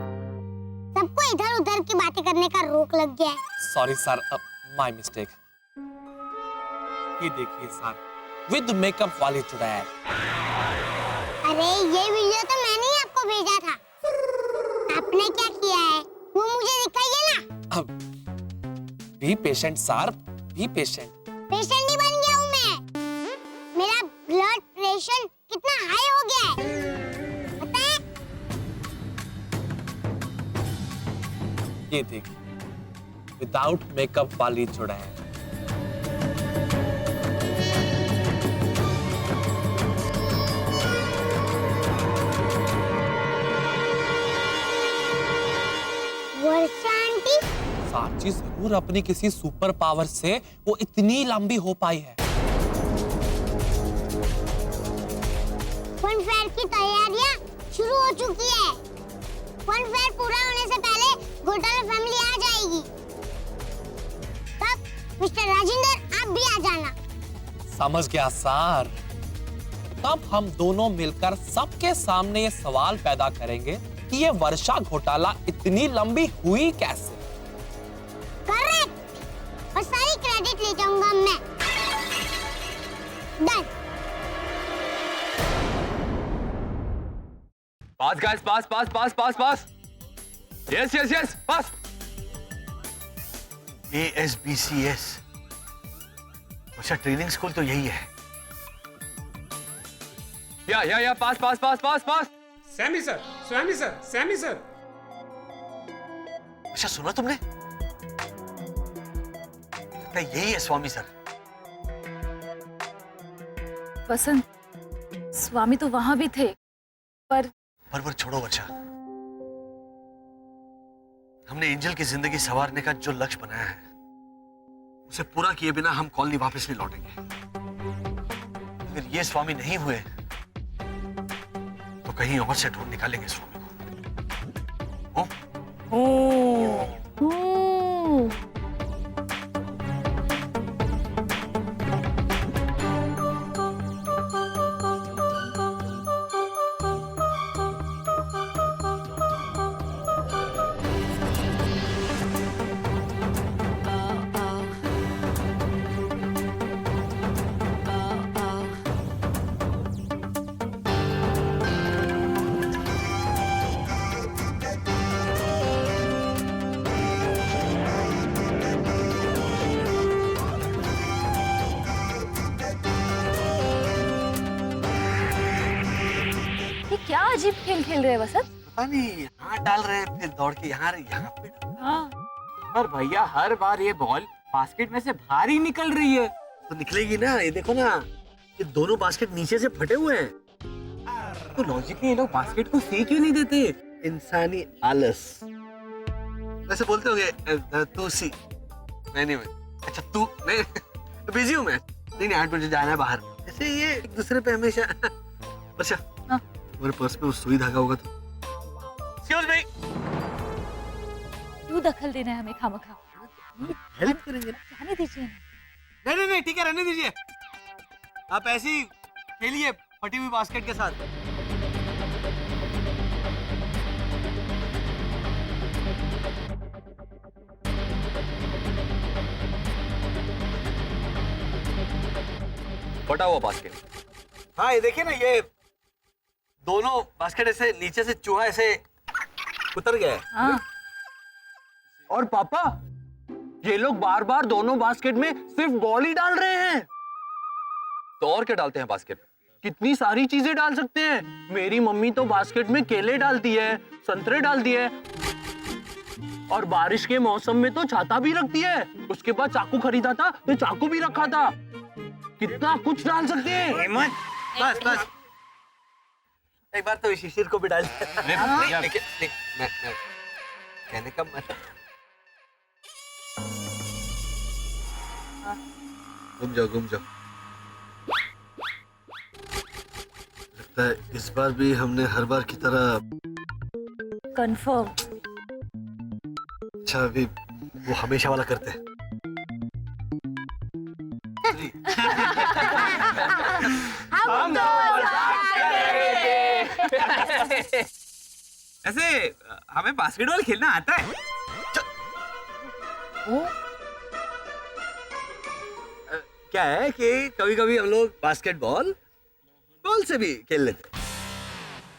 सबको इधर उधर की बातें करने का रोक लग गया है।
Sorry sir, my mistake. ये देखिए सर, विद मेकअप वाली चुड़ैल।
अरे ये वीडियो तो मैंने ही आपको भेजा था। आपने क्या किया है वो मुझे दिखाइए ना।
Be patient sir, be patient.
Patient ही बन गया हूँ मैं। मेरा ब्लड प्रेशर कितना हाई हो गया है पता है?
ये देखिए, विदाउट मेकअप वाली चुड़ैल।
वर्षा आंटी?
साची जरूर अपनी किसी सुपर पावर से वो इतनी लंबी हो पाई है।
फन फेयर की तैयारियां शुरू हो चुकी है। फन फेयर पूरा होने से पहले घोटाला फैमिली आ जाएगी। तब मिस्टर राजेंद्र आप भी आ जाना।
समझ गया सर। तब हम दोनों मिलकर सबके सामने ये सवाल पैदा करेंगे कि ये वर्षा घोटाला इतनी लंबी हुई कैसे।
करेक्ट, और सारी क्रेडिट ले जाऊंगा मैं। डन।
पास गाइस, पास। यस, पास।
ASBCS, अच्छा ट्रेनिंग स्कूल तो यही है।
या पास।
Sami sir.
अच्छा सुना तुमने? लगता है यही है स्वामी सर।
वसंत, स्वामी तो वहां भी थे, पर
छोड़ो वर्षा। हमने एंजल की जिंदगी संवारने का जो लक्ष्य बनाया है उसे पूरा किए बिना हम कॉलोनी वापस नहीं लौटेंगे। अगर ये स्वामी नहीं हुए तो कहीं और से ढूंढ निकालेंगे स्वामी को।
ये क्या अजीब खेल खेल रहे हैं वसंत?
पता नहीं, यहाँ डाल रहे हैं फिर दौड़ के यहाँ पे।
हाँ। पर भैया हर बार ये बॉल बास्केट में से बाहर ही निकल रही है।
तो निकलेगी ना, ये देखो ना, ये दोनों बास्केट नीचे से फटे हुए हैं।
तो लॉजिकली ये लोग बास्केट को सही क्यों नहीं देते?
इंसानी आलस। वैसे बोलते होंगे तू सी, नहीं, अच्छा तू नहीं, बिजी हूँ मैं, नहीं 8 बजे जाना है बाहर। ऐसे ये एक दूसरे पे हमेशा। अच्छा मेरे पर्स में सुई धागा होगा तो एक्सक्यूज मी,
क्यों दखल देना है हमें खामखा?
हेल्प करेंगे।
जाने दीजिए ना।
नहीं ठीक है, रहने दीजिए। आप ऐसे ही खेलिए फटी हुई बास्केट के साथ।
फटा हुआ बास्केट।
हाँ ये देखिए ना, ये दोनों बास्केट ऐसे नीचे से चूहा ऐसे उतर गया है।
हाँ।
और पापा, ये लोग बार बार दोनों बास्केट में सिर्फ बॉल ही डाल रहे हैं। तो और क्या डालते हैं बास्केट में? कितनी सारी चीजें डाल सकते हैं। मेरी मम्मी तो बास्केट में केले डालती है, संतरे डालती है, और बारिश के मौसम में तो छाता भी रखती है। उसके बाद चाकू खरीदा था तो चाकू भी रखा था। कितना कुछ डाल सकते हैं।
बस एक बार तो शिशिर को भी डाल। मैं कहने का मतलब, घूम जाओ। लगता है इस बार भी हमने हर बार की तरह
कंफर्म।
अच्छा अभी वो हमेशा वाला करते हैं।
हम तो
ऐसे हमें बास्केटबॉल खेलना आता है।
क्या है कि कभी कभी हम लोग बास्केटबॉल बॉल से भी खेल लेते।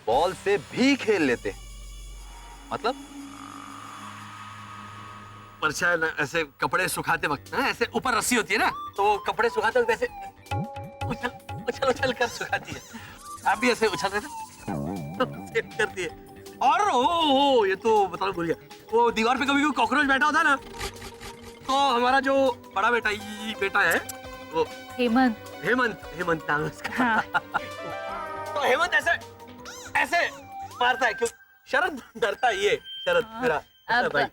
बॉल से भी खेल लेते मतलब?
परछाई ना, ऐसे कपड़े सुखाते वक्त ना, ऐसे ऊपर रस्सी होती है ना, तो वो कपड़े सुखाते वक्त ऐसे उछल कर सुखाती है। आप भी ऐसे उछल रहे थे तो सेव करती है। और ओ ये तो बताना भूल गया, वो दीवार पे कभी कोई कॉकरोच बैठा होता है ना, तो हमारा जो बड़ा बेटा है वो हेमंत नाम है उसका।
हाँ।
तो हेमंत ऐसे मारता है। क्यों? शरद डरता है ये, शरद मेरा भाई।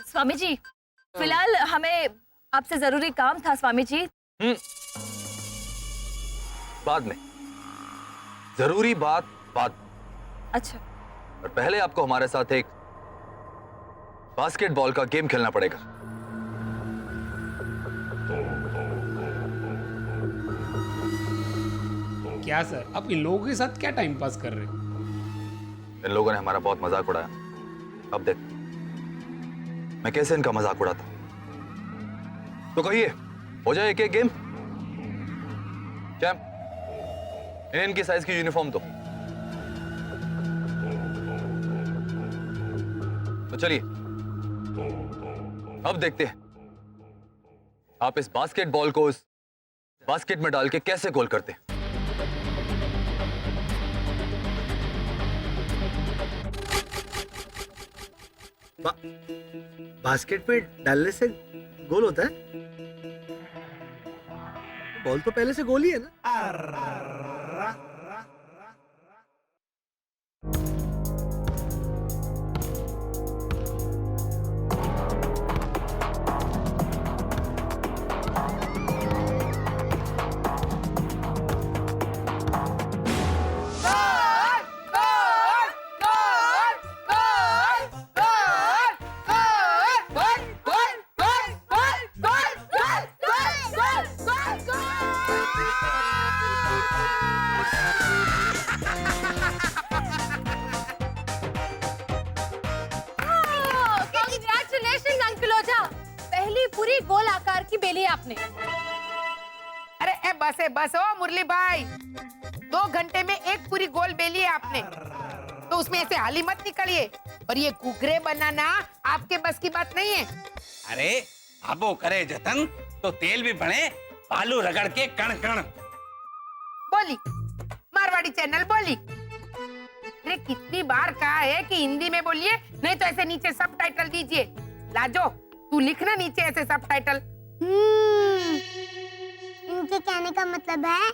स्वामी जी, फिलहाल हमें आपसे जरूरी काम था स्वामी जी।
बाद में जरूरी बात बाद।
अच्छा।
और पहले आपको हमारे साथ एक बास्केटबॉल का गेम खेलना पड़ेगा।
क्या सर, आप इन लोगों के साथ क्या टाइम पास कर रहे हो?
इन लोगों ने हमारा बहुत मजाक उड़ाया। अब देख मैं कैसे इनका मजाक उड़ाता। तो कहिए, हो जाए एक गेम? चैंप, इनकी साइज की यूनिफॉर्म दो। तो चलिए अब देखते हैं आप इस बास्केटबॉल को इस बास्केट में डाल के कैसे गोल करते हैं।
बास्केट में डालने से गोल होता है? बॉल तो पहले से गोल ही है ना।
पूरी गोल आकार की बेली आपने।
अरे बस ओ मुरली भाई, 2 घंटे में एक पूरी गोल बेली है आपने, तो उसमें ऐसे हाली मत निकलिए। और ये घुघरे बनाना आपके बस की बात नहीं है।
अरे भागो करे जतन तो तेल भी बने, आलू रगड़ के कण कण।
बोली मारवाड़ी चैनल बोली। अरे कितनी बार कहा है कि हिंदी में बोलिए, नहीं तो ऐसे नीचे सबटाइटल दीजिए। लाजो तू लिखना नीचे ऐसे सबटाइटल।
इनके कहने का मतलब है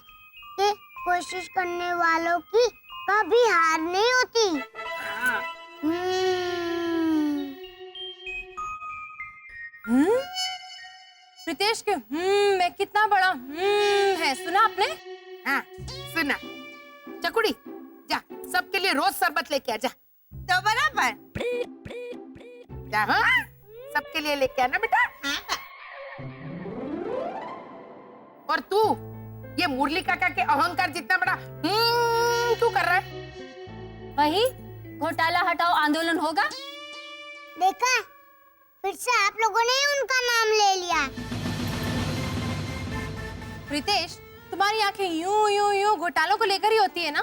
कि कोशिश करने वालों की कभी हार नहीं होती।
प्रीतेश के में कितना बड़ा है, सुना आपने?
हाँ सुना। चकुड़ी जा, सबके लिए रोज शरबत लेके आ जा। तो बराबर जा, हाँ सबके लिए लेके आना बेटा। और तू ये मुरली काका के अहंकार जितना बड़ा क्यों कर रहा है?
वही घोटाला हटाओ आंदोलन होगा।
देखा, फिर से आप लोगों ने ही उनका नाम ले लिया।
प्रीतेश, तुम्हारी आंखें यूं यूं यूं घोटालों को लेकर ही होती है ना?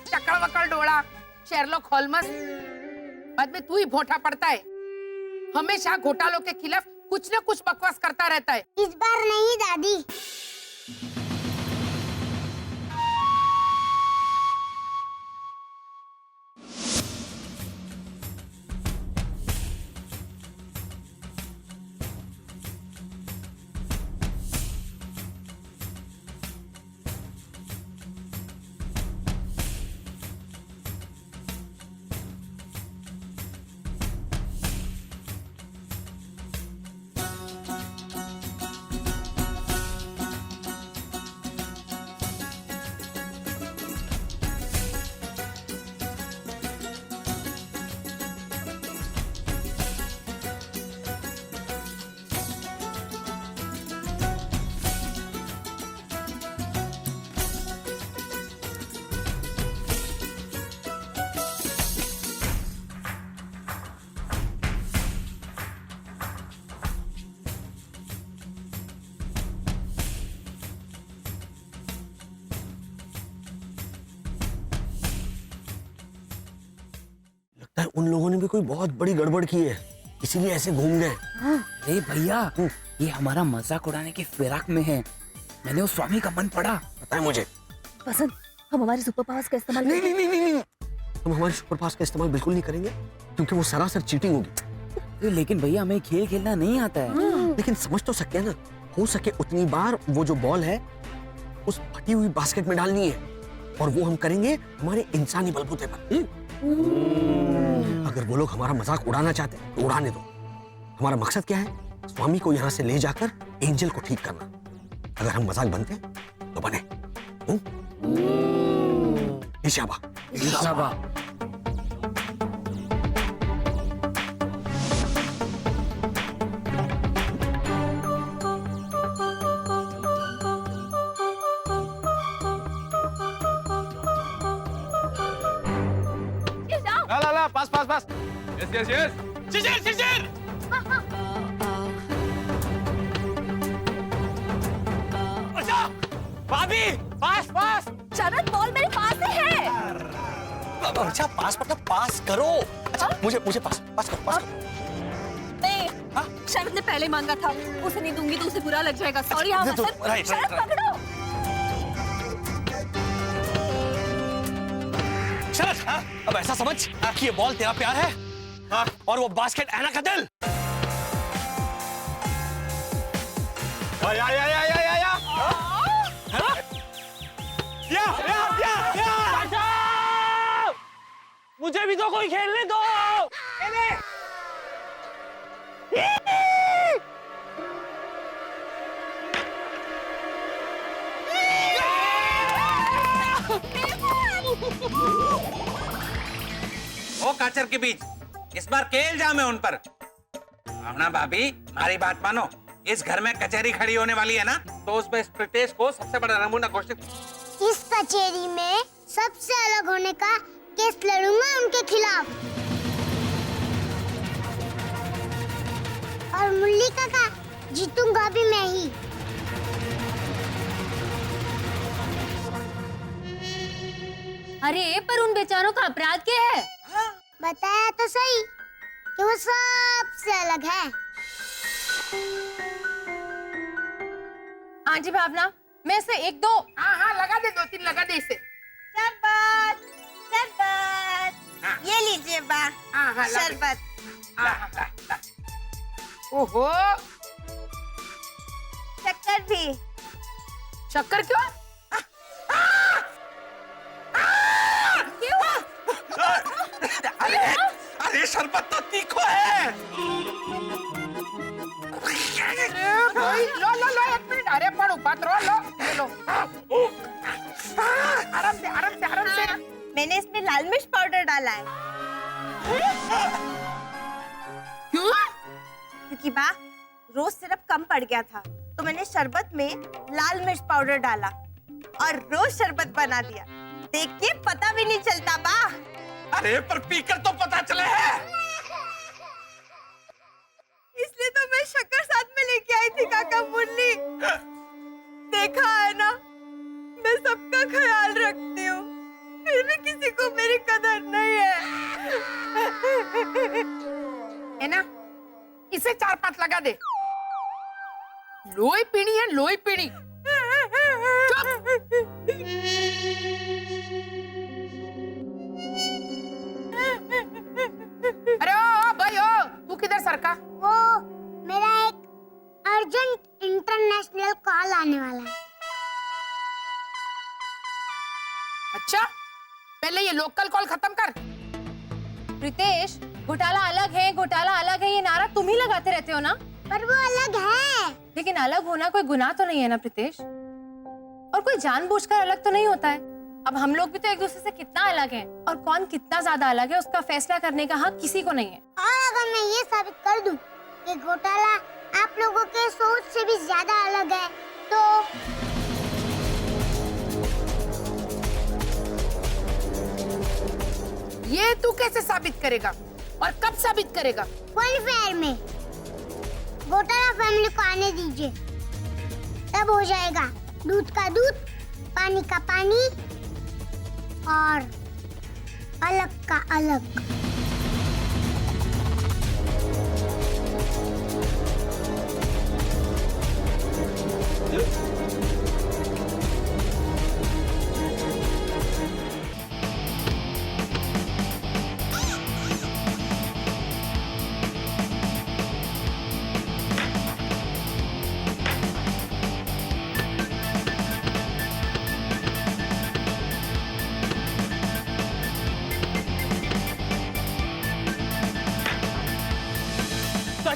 चकड़ वकड़ डोला, शेरलॉक होल्मस। बाद में तू ही भोटा पड़ता है, हमेशा घोटालों के खिलाफ कुछ न कुछ बकवास करता रहता है।
इस बार नहीं दादी।
उन लोगों ने भी कोई बहुत बड़ी गड़बड़ की है, इसीलिए ऐसे घूम गए।
अरे भैया, ये हमारा मजाक उड़ाने की फिराक में है। मैंने उस स्वामी का मन पढ़ा।
पता है मुझे।
बसंत, हम हमारी सुपर पावर्स का इस्तेमाल
नहीं, हम हमारे सुपर पावर्स का इस्तेमाल बिल्कुल नहीं करेंगे, क्योंकि वो सरासर चीटिंग होगी।
लेकिन भैया, हमें खेल खेलना नहीं आता है।
लेकिन समझ तो सकते हैं ना, हो सके उतनी बार वो जो बॉल है उस फटी हुई बास्केट में डालनी है, और वो हम करेंगे हमारे इंसानी बलबूते पर। अगर वो लोग हमारा मजाक उड़ाना चाहते हैं तो उड़ाने दो। हमारा मकसद क्या है? स्वामी को यहाँ से ले जाकर एंजल को ठीक करना। अगर हम मजाक बनते हैं तो बने। इशाबा।
ला पास यस शिशिर अच्छा भाभी पास
शरद, बॉल मेरे पास ही है।
अच्छा पास मतलब पास करो। अच्छा मुझे पास करो।
नहीं, शरद ने पहले मांगा था, उसे नहीं दूंगी तो उसे बुरा लग जाएगा। सॉरी। हाँ शरद, पकड़ो।
शरद, अब ऐसा समझ कि ये बॉल तेरा प्यार है और वो बास्केट ऐना का दिल।
मुझे भी तो कोई खेलने दो।
ओ काचर के बीच, इस बार केल जाम है उन पर। भावना भाभी, हमारी बात मानो। इस घर में कचहरी खड़ी होने वाली है ना, तो उसमें इस प्रीतेश को सबसे बड़ा नमूना घोषित।
इस कचहरी में सबसे अलग होने का केस लड़ूंगा उनके खिलाफ। और मुरली काका, जीतूंगा भी मैं ही।
अरे पर उन बेचारों का अपराध क्या है?
बताया तो सही कि वो सबसे अलग है।
हाँ जी भावना, मैं से एक दो।
हाँ लगा दे, 2-3 लगा दे इसे।
शरबत शरबत ये लीजिए बा
हाँ, ला दे।
शरबत
ला, ला, ला। ओहो
शक्कर भी।
शक्कर क्यों?
अरे अरे शरबत तो तीखा है।
अरे भाई लो लो लो 1 मिनट। अरे पण उपात रो लो ये लो। आराम से आराम से आराम से।
मैंने इसमें लाल मिर्च पाउडर डाला है।
क्यों?
क्योंकि बा रोज सिरप कम पड़ गया था तो मैंने शरबत में लाल मिर्च पाउडर डाला और रोज शरबत बना दिया। देख के पता भी नहीं चलता बा।
अरे पर पीकर तो पता चले है।
इसलिए तो मैं शक्कर साथ में लेके आई थी काका मुरली। देखा है ना मैं सबका ख्याल रखती हूँ फिर भी किसी को मेरी कदर नहीं है।
है ना इसे 4-5 लगा दे। लोई पीनी है लोई पीनी। अरे ओ भाई ओ तू किधर सरका?
वो मेरा एक अर्जेंट इंटरनेशनल कॉल आने वाला है।
अच्छा पहले ये लोकल कॉल खत्म कर।
प्रीतेश, घोटाला अलग है ये नारा तुम ही लगाते रहते हो ना।
पर वो अलग है।
लेकिन अलग होना कोई गुनाह तो नहीं है ना प्रीतेश, और कोई जानबूझकर अलग तो नहीं होता है। अब हम लोग भी तो एक दूसरे से कितना अलग हैं और कौन कितना ज्यादा अलग है उसका फैसला करने का हक किसी को नहीं है।
और अगर मैं ये साबित कर दूं कि घोटाला आप लोगों के सोच से भी ज्यादा अलग है तो
ये तू कैसे साबित करेगा और कब साबित करेगा?
फन फेयर में घोटाला फैमिली को आने दीजिए, तब हो जाएगा दूध का दूध, पानी का पानी और अलग का अलग।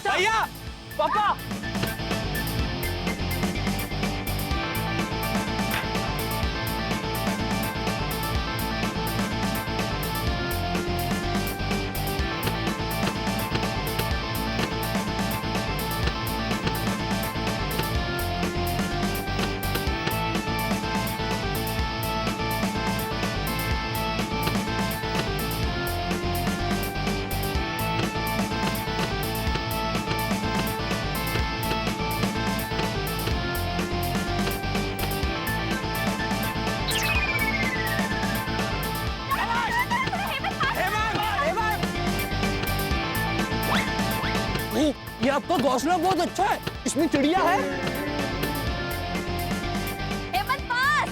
भैया पापा ये आपका घोंसला बहुत अच्छा है, इसमें चिड़िया है।
हेमंत पास।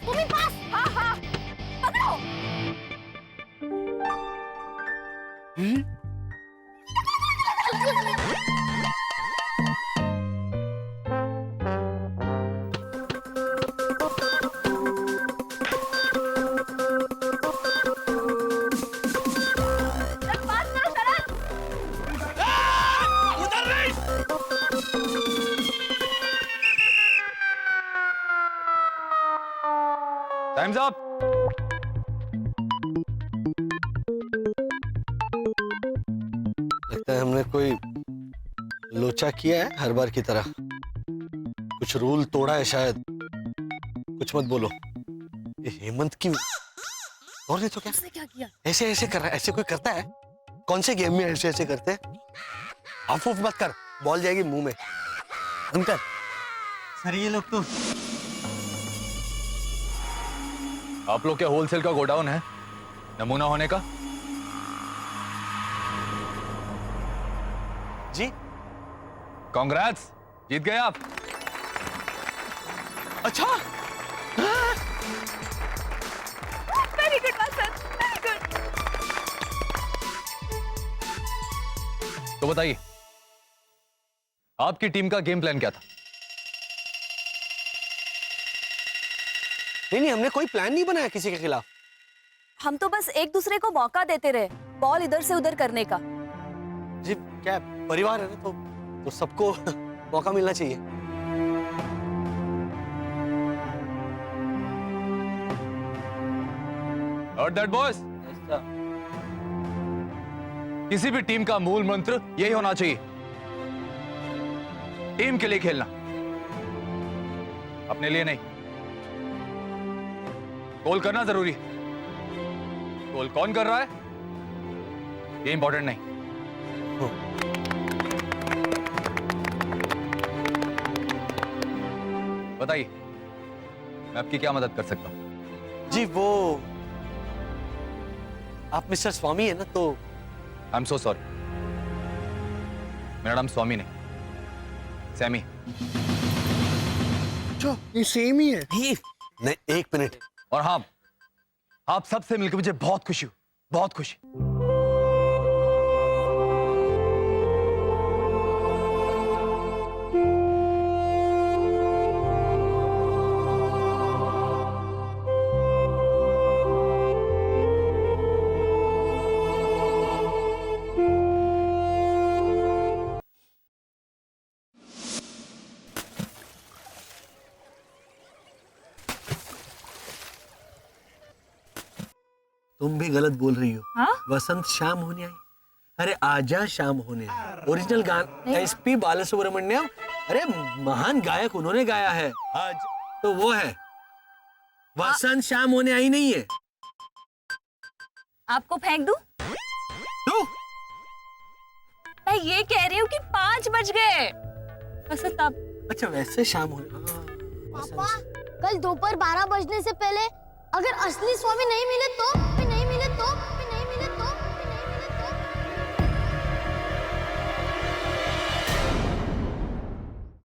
तुम्ही पास।
हाँ हाँ पकड़ो।
Times up.
लगता है हमने कोई लोचा किया है हर बार की तरह। कुछ रूल तोड़ा है शायद। कुछ मत बोलो। ये हेमंत की और नहीं तो क्या?
क्या किया?
ऐसे ऐसे कर रहा है। ऐसे कोई करता है? कौन से गेम में ऐसे ऐसे करते हैं? ऑफ ऑफ मत कर, बॉल जाएगी मुंह में। अंकल
सर ये लोग तो
आप लोग क्या होलसेल का गोडाउन है नमूना होने का?
जी
कांग्रेट्स, जीत गए आप।
अच्छा,
वेरी गुड वसंत, वेरी गुड।
तो बताइए, आपकी टीम का गेम प्लान क्या था?
नहीं, हमने कोई प्लान नहीं बनाया किसी के खिलाफ।
हम तो बस एक दूसरे को मौका देते रहे बॉल इधर से उधर करने का।
जी क्या परिवार है ना, तो सबको मौका मिलना चाहिए।
और दैट बॉयज, किसी भी टीम का मूल मंत्र यही होना चाहिए, टीम के लिए खेलना, अपने लिए नहीं। गोल करना जरूरी है, गोल कौन कर रहा है ये इंपॉर्टेंट नहीं। बताइए, मैं आपकी क्या मदद कर सकता हूं?
जी वो आप मिस्टर स्वामी है ना, तो
आई एम सो सॉरी, मेरा नाम स्वामी नहीं, सैमी।
जो ये सेम ही है। नहीं, एक मिनट।
और हाँ, आप सबसे मिलकर मुझे बहुत खुशी हुई, बहुत खुशी।
तुम भी गलत बोल रही हो।
हाँ?
वसंत शाम होने आई। अरे आजा शाम होने आई। ओरिजिनल गाना एसपी बालासुब्रमण्यम, अरे महान गायक उन्होंने गाया है। आज तो वो है, वसंत शाम होने आई नहीं है।
आपको फेंक दूं?
तू?
मैं ये कह रही हूँ कि 5 बज गए। वसंत आप
अच्छा वैसे शाम होने।
पापा, कल दोपहर 12 बजने से पहले अगर असली स्वामी नहीं मिले तो